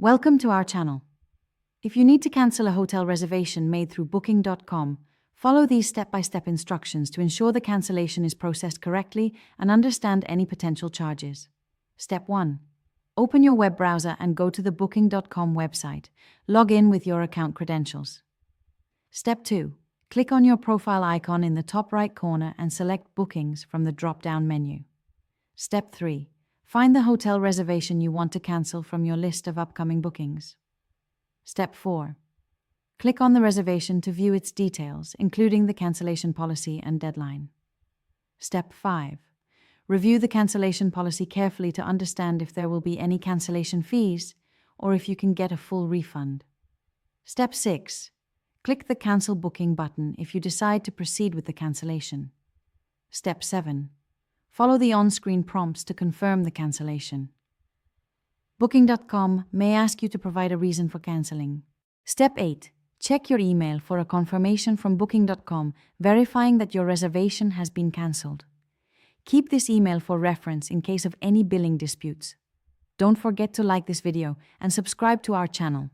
Welcome to our channel. If you need to cancel a hotel reservation made through booking.com, follow these step-by-step instructions to ensure the cancellation is processed correctly and understand any potential charges. Step 1. Open your web browser and go to the booking.com website. Log in with your account credentials. Step 2. Click on your profile icon in the top right corner and select Bookings from the drop-down menu. Step 3. Find the hotel reservation you want to cancel from your list of upcoming bookings. Step 4. Click on the reservation to view its details, including the cancellation policy and deadline. Step 5. Review the cancellation policy carefully to understand if there will be any cancellation fees or if you can get a full refund. Step 6. Click the Cancel Booking button if you decide to proceed with the cancellation. Step 7. Follow the on-screen prompts to confirm the cancellation. Booking.com may ask you to provide a reason for canceling. Step 8. Check your email for a confirmation from Booking.com verifying that your reservation has been cancelled. Keep this email for reference in case of any billing disputes. Don't forget to like this video and subscribe to our channel.